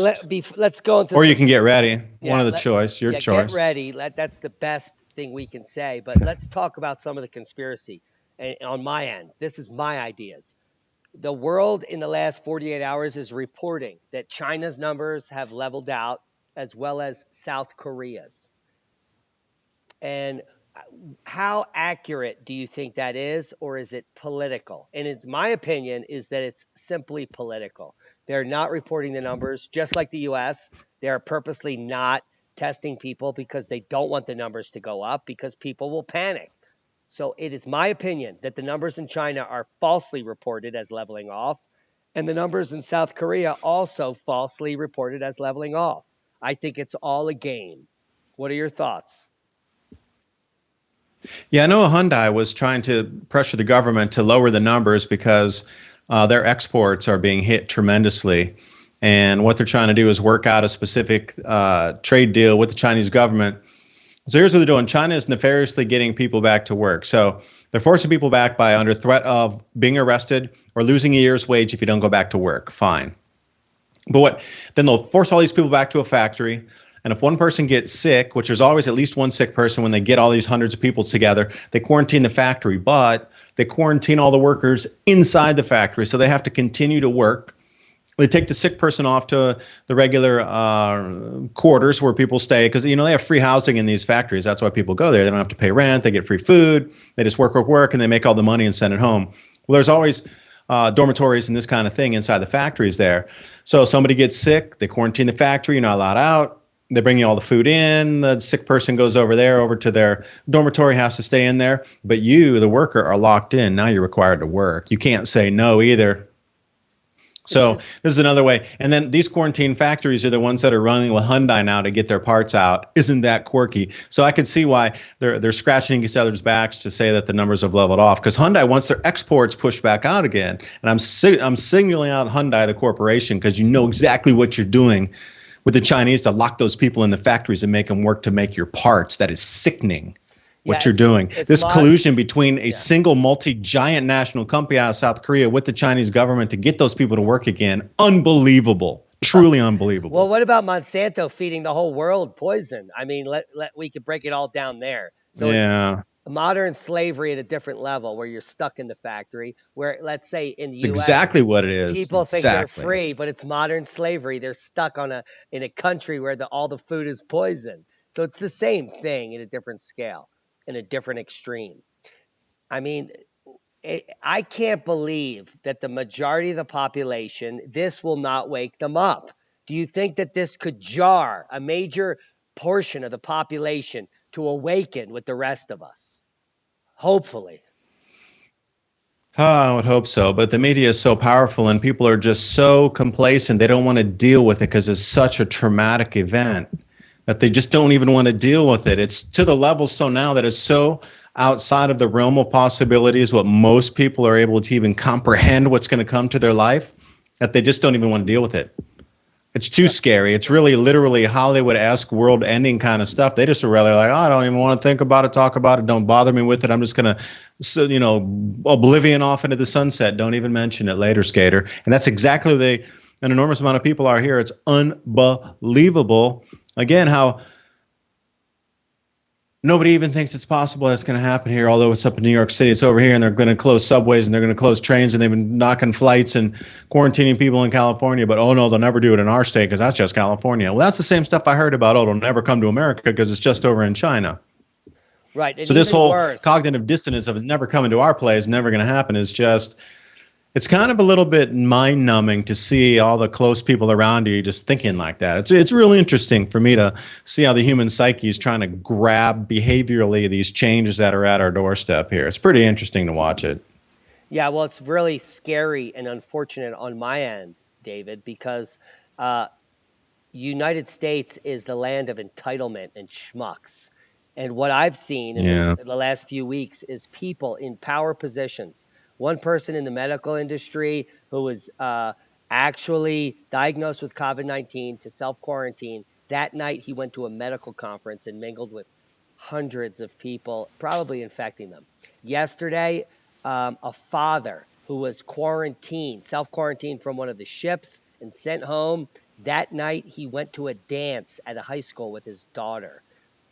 let's go into. Or you can get ready. One of the choice. Your choice. Get ready. That's the best thing we can say. But let's talk about some of the conspiracy. And on my end, this is my ideas. The world in the last 48 hours is reporting that China's numbers have leveled out, as well as South Korea's. And how accurate do you think that is, or is it political? And it's my opinion is that it's simply political. They're not reporting the numbers, just like the U.S. They are purposely not testing people because they don't want the numbers to go up because people will panic. So it is my opinion that the numbers in China are falsely reported as leveling off, and the numbers in South Korea also falsely reported as leveling off. I think it's all a game. What are your thoughts? Yeah, I know Hyundai was trying to pressure the government to lower the numbers because their exports are being hit tremendously. And what they're trying to do is work out a specific trade deal with the Chinese government. So here's what they're doing. China is nefariously getting people back to work. So they're forcing people back by under threat of being arrested or losing a year's wage if you don't go back to work. Fine. But then they'll force all these people back to a factory. And if one person gets sick, which there's always at least one sick person when they get all these hundreds of people together, they quarantine the factory, but they quarantine all the workers inside the factory. So they have to continue to work. They take the sick person off to the regular quarters where people stay because, they have free housing in these factories. That's why people go there. They don't have to pay rent. They get free food. They just work, and they make all the money and send it home. Well, there's always dormitories and this kind of thing inside the factories there. So somebody gets sick. They quarantine the factory. You're not allowed out. They bring you all the food in. The sick person goes over to their dormitory, has to stay in there. But you, the worker, are locked in. Now you're required to work. You can't say no either. So this is another way. And then these quarantine factories are the ones that are running with Hyundai now to get their parts out. Isn't that quirky? So I could see why they're scratching each other's backs to say that the numbers have leveled off, because Hyundai wants their exports pushed back out again. And I'm singling out Hyundai, the corporation, because you know exactly what you're doing with the Chinese to lock those people in the factories and make them work to make your parts. That is sickening. What you're doing. This collusion between a single multi-giant national company out of South Korea with the Chinese government to get those people to work again. Unbelievable. Truly unbelievable. Well, what about Monsanto feeding the whole world poison? I mean, we could break it all down there. So yeah. Modern slavery at a different level where you're stuck in the factory, where let's say in the It's US, exactly what it is. people think they're free, but it's modern slavery. They're stuck in a country where all the food is poison. So it's the same thing in a different scale, in a different extreme. I mean, I can't believe that the majority of the population, this will not wake them up. Do you think that this could jar a major portion of the population to awaken with the rest of us? Hopefully. Oh, I would hope so. But the media is so powerful and people are just so complacent. They don't want to deal with it because it's such a traumatic event that they just don't even want to deal with it. It's to the level so now that it's so outside of the realm of possibilities, what most people are able to even comprehend what's going to come to their life, that they just don't even want to deal with it. It's too scary. It's really literally Hollywood-esque world-ending kind of stuff. They just are rather like, oh, I don't even want to think about it, talk about it. Don't bother me with it. I'm just going to, oblivion off into the sunset. Don't even mention it later, skater. And that's exactly what an enormous amount of people are here. It's unbelievable. Again, how nobody even thinks it's possible that's going to happen here, although it's up in New York City. It's over here, and they're going to close subways, and they're going to close trains, and they've been knocking flights and quarantining people in California. But, oh, no, they'll never do it in our state because that's just California. Well, that's the same stuff I heard about, it'll never come to America because it's just over in China. Right. And so this whole cognitive dissonance of it never coming to our place, never going to happen, is just – it's kind of a little bit mind-numbing to see all the close people around you just thinking like that. It's really interesting for me to see how the human psyche is trying to grab behaviorally these changes that are at our doorstep here. It's pretty interesting to watch it. Yeah, well, it's really scary and unfortunate on my end, David, because United States is the land of entitlement and schmucks. And what I've seen in the last few weeks is people in power positions. One person in the medical industry who was actually diagnosed with COVID-19 to self-quarantine. That night, he went to a medical conference and mingled with hundreds of people, probably infecting them. Yesterday, a father who was quarantined, self-quarantined from one of the ships and sent home. That night, he went to a dance at a high school with his daughter.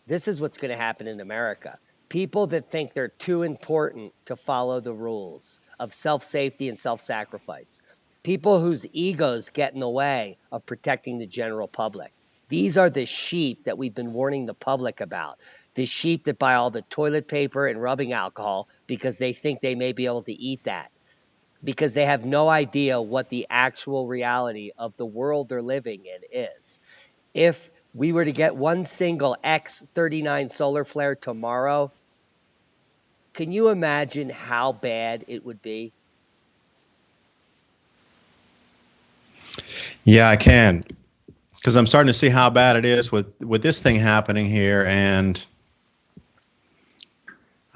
This is what's going to happen in America. People that think they're too important to follow the rules of self-safety and self-sacrifice. People whose egos get in the way of protecting the general public. These are the sheep that we've been warning the public about. The sheep that buy all the toilet paper and rubbing alcohol because they think they may be able to eat that. Because they have no idea what the actual reality of the world they're living in is. If we were to get one single X-39 solar flare tomorrow, can you imagine how bad it would be? Yeah, I can. Because I'm starting to see how bad it is with this thing happening here. And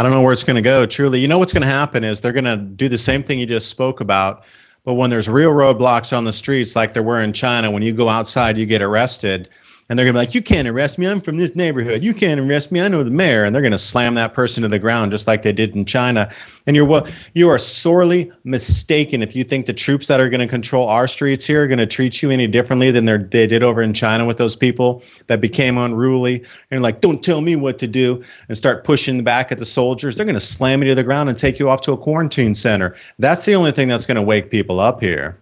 I don't know where it's going to go. Truly, you know what's going to happen is they're going to do the same thing you just spoke about. But when there's real roadblocks on the streets, like there were in China, when you go outside, you get arrested. And they're going to be like, you can't arrest me. I'm from this neighborhood. You can't arrest me. I know the mayor. And they're going to slam that person to the ground just like they did in China. And you are sorely mistaken if you think the troops that are going to control our streets here are going to treat you any differently than they did over in China with those people that became unruly and like, don't tell me what to do, and start pushing back at the soldiers. They're going to slam you to the ground and take you off to a quarantine center. That's the only thing that's going to wake people up here.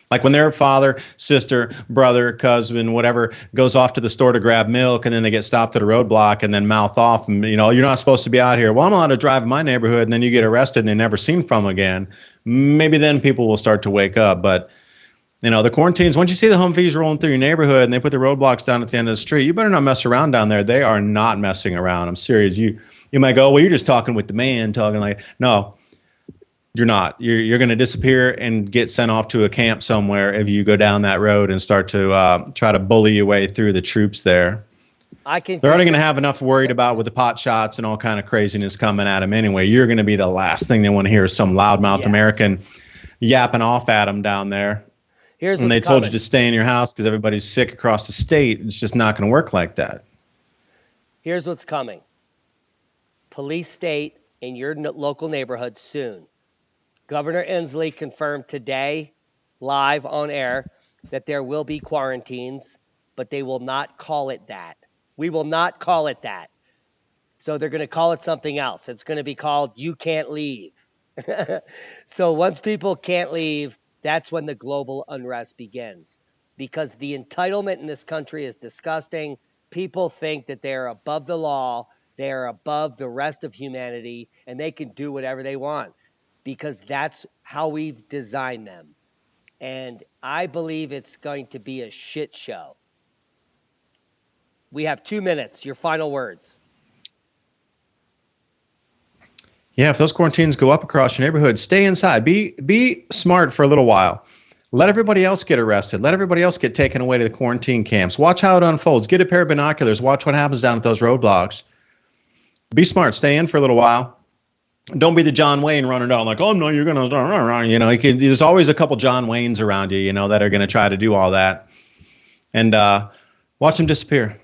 Like when their father, sister, brother, cousin, whatever, goes off to the store to grab milk, and then they get stopped at a roadblock and then mouth off, and, you're not supposed to be out here. Well, I'm allowed to drive in my neighborhood, and then you get arrested and they're never seen from again. Maybe then people will start to wake up. But, the quarantines, once you see the Humvees rolling through your neighborhood and they put the roadblocks down at the end of the street, you better not mess around down there. They are not messing around. I'm serious. You might go, well, you're just talking with the man, talking like, no. You're not. You're going to disappear and get sent off to a camp somewhere if you go down that road and start to try to bully your way through the troops there. They're already going to have enough worried about with the pot shots and all kind of craziness coming at them anyway. You're going to be the last thing they want to hear is some loudmouth American yapping off at them down there. And they told you to stay in your house because everybody's sick across the state. It's just not going to work like that. Here's what's coming. Police state in your local neighborhood soon. Governor Inslee confirmed today, live on air, that there will be quarantines, but they will not call it that. We will not call it that. So they're going to call it something else. It's going to be called You Can't Leave. So once people can't leave, that's when the global unrest begins. Because the entitlement in this country is disgusting. People think that they're above the law, they are above the rest of humanity, and they can do whatever they want. Because that's how we've designed them. And I believe it's going to be a shit show. We have 2 minutes. Your final words. Yeah, if those quarantines go up across your neighborhood, stay inside. Be smart for a little while. Let everybody else get arrested. Let everybody else get taken away to the quarantine camps. Watch how it unfolds. Get a pair of binoculars. Watch what happens down at those roadblocks. Be smart. Stay in for a little while. Don't be the John Wayne running down like, oh, no, you're going to, there's always a couple John Waynes around you, that are going to try to do all that. And watch them disappear.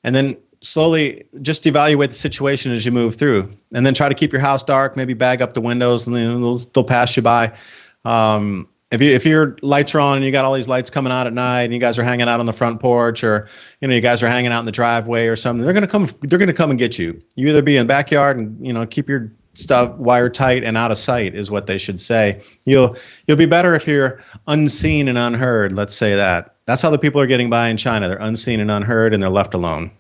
And then slowly just evaluate the situation as you move through. And then try to keep your house dark, maybe bag up the windows, and they'll pass you by. If your lights are on and you got all these lights coming out at night and you guys are hanging out on the front porch, or you guys are hanging out in the driveway or something, they're going to come and get you. You either be in the backyard and keep your stuff wired tight and out of sight is what they should say. You'll be better if you're unseen and unheard. Let's say that. That's how the people are getting by in China. They're unseen and unheard, and they're left alone.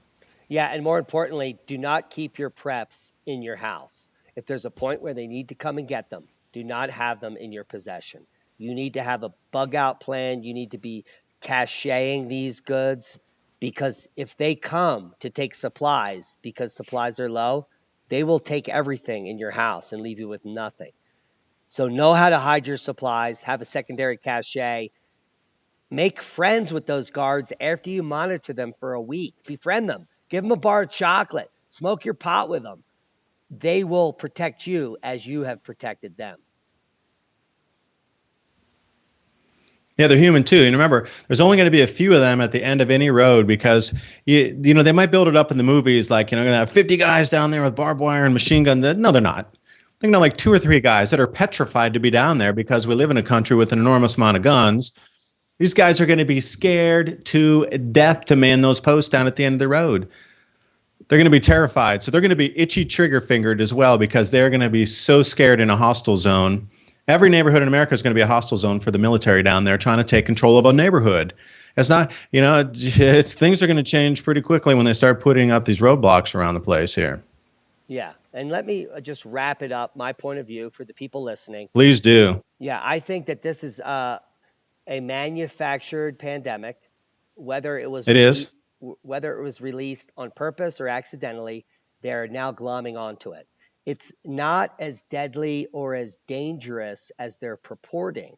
Yeah, and more importantly, do not keep your preps in your house. If there's a point where they need to come and get them, do not have them in your possession. You need to have a bug out plan. You need to be caching these goods, because if they come to take supplies because supplies are low, they will take everything in your house and leave you with nothing. So know how to hide your supplies, have a secondary cache, make friends with those guards after you monitor them for a week. Befriend them, give them a bar of chocolate, smoke your pot with them. They will protect you as you have protected them. Yeah, they're human too. And remember, there's only going to be a few of them at the end of any road, because they might build it up in the movies like, going to have 50 guys down there with barbed wire and machine gun. No, they're not. I think like 2 or 3 guys that are petrified to be down there because we live in a country with an enormous amount of guns. These guys are going to be scared to death to man those posts down at the end of the road. They're going to be terrified. So they're going to be itchy trigger fingered as well, because they're going to be so scared in a hostile zone. Every neighborhood in America is going to be a hostile zone for the military down there trying to take control of a neighborhood. It's not, things are going to change pretty quickly when they start putting up these roadblocks around the place here. Yeah. And let me just wrap it up, my point of view for the people listening. Please do. Yeah. I think that this is a manufactured pandemic, whether it was released on purpose or accidentally, they're now glomming onto it. It's not as deadly or as dangerous as they're purporting,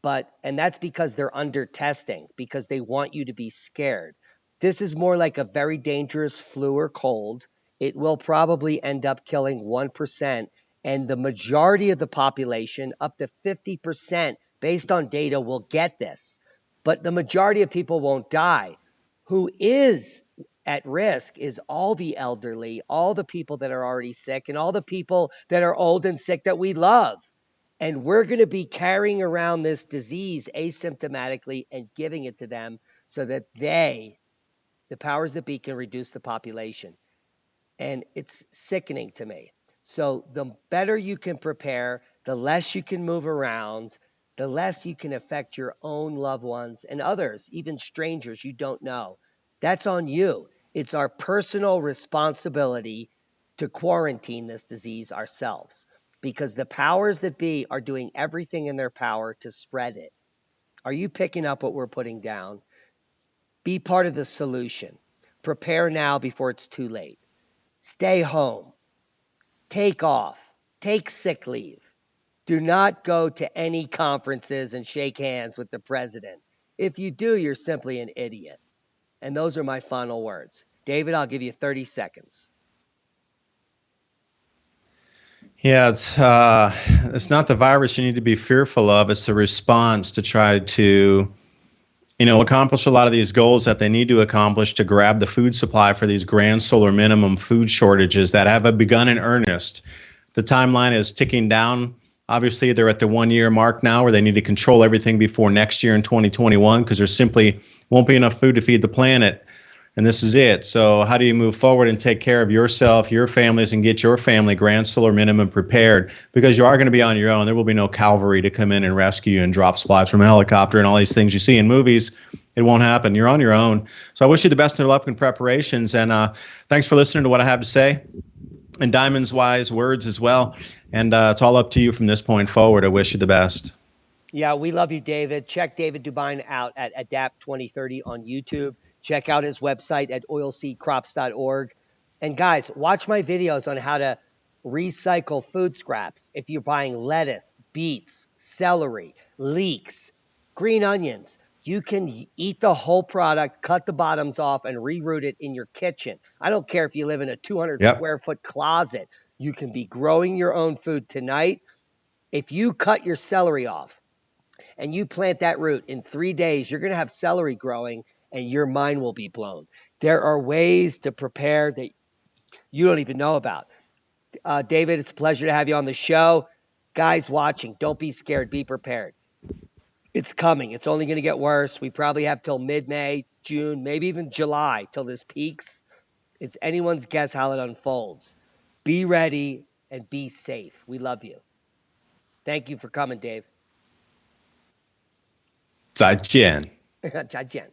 and that's because they're under testing, because they want you to be scared. This is more like a very dangerous flu or cold. it will probably end up killing 1%. And the majority of the population, up to 50%, based on data, will get this. But the majority of people won't die. Who is at risk is all the elderly, all the people that are already sick, and all the people that are old and sick that we love. And we're going to be carrying around this disease asymptomatically and giving it to them so that they, the powers that be, can reduce the population. And it's sickening to me. So the better you can prepare, the less you can move around, the less you can affect your own loved ones and others, even strangers you don't know. That's on you. It's our personal responsibility to quarantine this disease ourselves, because the powers that be are doing everything in their power to spread it. Are you picking up what we're putting down? Be part of the solution. Prepare now before it's too late. Stay home. Take off. Take sick leave. Do not go to any conferences and shake hands with the president. If you do, you're simply an idiot. And those are my final words. David, I'll give you 30 seconds. Yeah, it's not the virus you need to be fearful of. It's the response to try to, accomplish a lot of these goals that they need to accomplish to grab the food supply for these grand solar minimum food shortages that have begun in earnest. The timeline is ticking down. Obviously, they're at the 1-year mark now where they need to control everything before next year in 2021 because there simply won't be enough food to feed the planet. And this is it. So how do you move forward and take care of yourself, your families, and get your family grand solar minimum prepared? Because you are going to be on your own. There will be no cavalry to come in and rescue you and drop supplies from a helicopter and all these things you see in movies. It won't happen. You're on your own. So I wish you the best of luck in preparations. And thanks for listening to what I have to say. And Diamond's wise words as well. And it's all up to you from this point forward. I wish you the best. Yeah, we love you, David. Check David DuByne out at Adapt 2030 on YouTube. Check out his website at oilseedcrops.org. And guys, watch my videos on how to recycle food scraps. If you're buying lettuce, beets, celery, leeks, green onions, you can eat the whole product, cut the bottoms off, and reroute it in your kitchen. I don't care if you live in a 200 square foot closet. You can be growing your own food tonight. If you cut your celery off and you plant that root in 3 days, you're going to have celery growing and your mind will be blown. There are ways to prepare that you don't even know about. David, it's a pleasure to have you on the show. Guys watching, don't be scared. Be prepared. It's coming. It's only going to get worse. We probably have till mid-May, June, maybe even July till this peaks. It's anyone's guess how it unfolds. Be ready and be safe. We love you. Thank you for coming, Dave. 再见。再见。